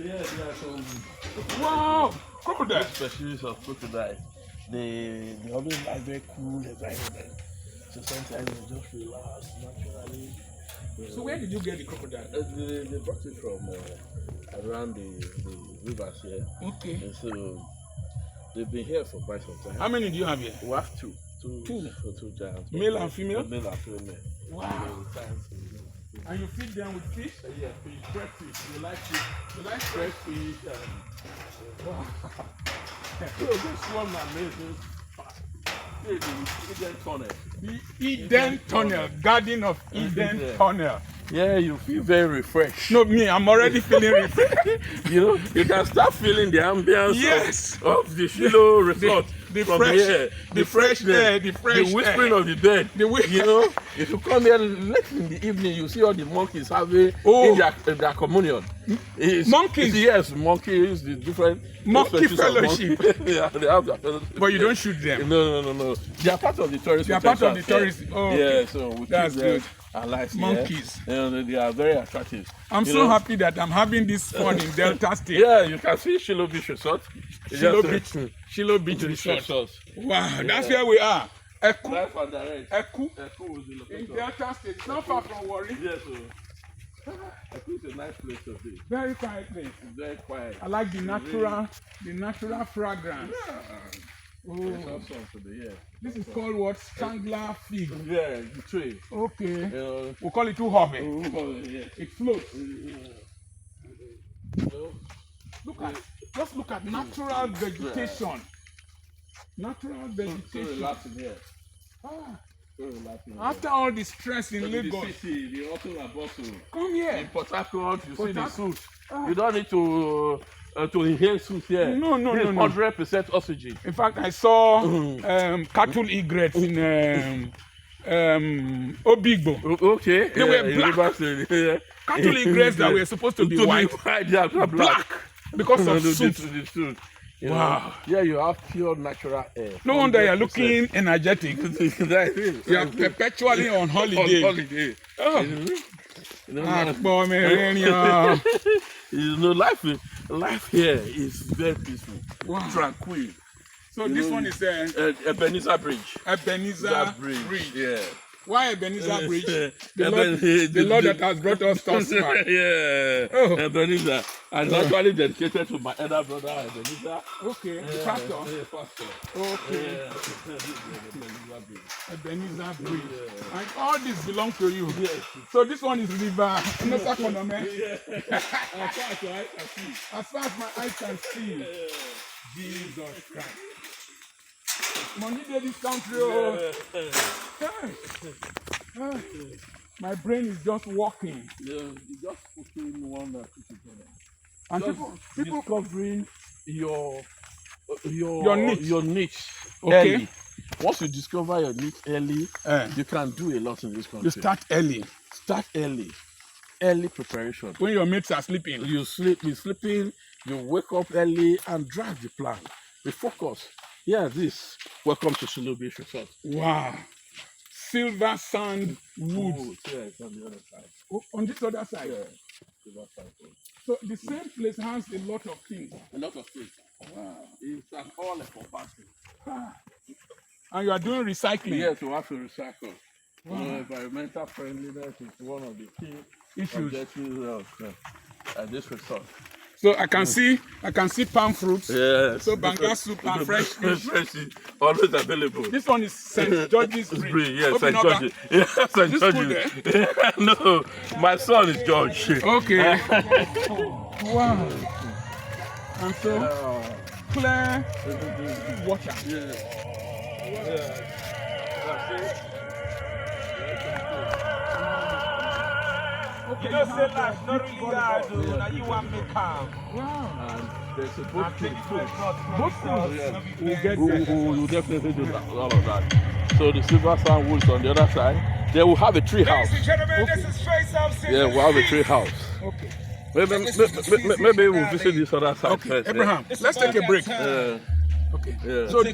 Yeah, there are some. Wow! Crocodile! Species of crocodile. They always like very cool environment. So sometimes you just relax naturally. So where did you get the crocodile? They brought it from around the rivers here. Okay. And so they've been here for quite some time. How many do you have here? We have two. Two giants. Male and female? Male and female. Wow. And you feed them with fish? Yeah, fish, fresh fish. You like fish? You like fresh fish? Wow. So this one amazing. The Eden Tunnel. The Eden Tunnel, Garden of Eden Tunnel. Yeah, you feel very refreshed. No, me, I'm already feeling refreshed. You know, you can start feeling the ambience of the Shiloh resort. The fresh air, the whispering of the dead. You know, if you come here late in the evening, you see all the monkeys having in their communion. Monkeys? Yes, monkeys, the different monkey fellowship. Yeah, they have their fellowship. But you don't shoot them. No. They are part of the tourist. They are part of the tourist. Oh, okay. Yeah, so we that's keep good. Alive, monkeys. Yeah. They are very attractive. I'm so happy that I'm having this fun in Delta State. Yeah, you can see Shiloh Beach Resort. Shiloh Beach Resort. Yeah. Wow, that's where we are. Eku. Life and direct. Eku. Eku is the location. In Delta State. It's not far from Warri. Yes, Eku is a nice place to be. Very quiet place. It's very quiet. I like the natural fragrance. Yeah. Oh. It's awesome to be here. This is called what? Strangler fig. Yeah, the tree. Okay. We'll call it uhove. Yeah. It floats. Just look at natural vegetation. Natural vegetation. So relaxing here. Ah. So relaxing. After all the stress in Lagos. The city, the hustle and bustle. Come here. In Port Harcourt, you see the suit. You don't need to inhale suit here. No. 100% oxygen. In fact, I saw cattle egrets in Obigbo. Okay. They were black. Cattle egrets that were supposed to be white. They are black. Because of suit. Wow. Yeah, you have pure natural air. No wonder you're looking energetic. You are perpetually on holiday. Oh. You know, life here is very peaceful, tranquil. So this one is Ebenezer Bridge. Ebenezer Bridge. Yeah. Why Ebenezer Bridge? The Lord that has brought us thus far. Yeah. Oh. Ebenezer. And actually dedicated to my elder brother Ebenezer. Okay. The pastor. Yeah, pastor. Okay. Ebenezer Bridge. Yeah. And all this belongs to you. Yes. So this one is river. Yeah. As far as my eyes can see. Yeah. Jesus Christ. Money in this country. My brain is just walking. Yeah, you just put in one that put together. And people discovering your niche okay. Early. Once you discover your niche early, you can do a lot in this country. You start early. Start early. Early preparation. When your mates are sleeping. You're sleeping, you wake up early and drive the plan. Be focused. Yeah, this. Welcome to Shiloh Beach Resort. Wow. Silver sand wood. Yeah, it's on the other side. Oh, on this other side? Yeah. Silver sand wood. So the same place has a lot of things. A lot of things. Wow. It's an all-encompassing. And you are doing recycling? Yes, we have to recycle. Wow. Environmental friendliness is one of the key issues at this resort. So I can see palm fruits. Yes. So banga soup and fresh fish. Fresh is always available. This one is St. George's Bridge. Yes, St. George's. Yeah, St. George's. No, my son is George. Okay. Wow. And so clear water. Yeah. That's it. You know, say life not really hard, though. Now you want me calm. Wow. And there's a boat We'll definitely do that, all of that. So the silver sand woods on the other side. They will have a tree house. Ladies and gentlemen, this is Trace of Yeah, we'll have a tree house. Okay. Maybe we'll visit this other side first. Abraham, let's take a break. Okay. So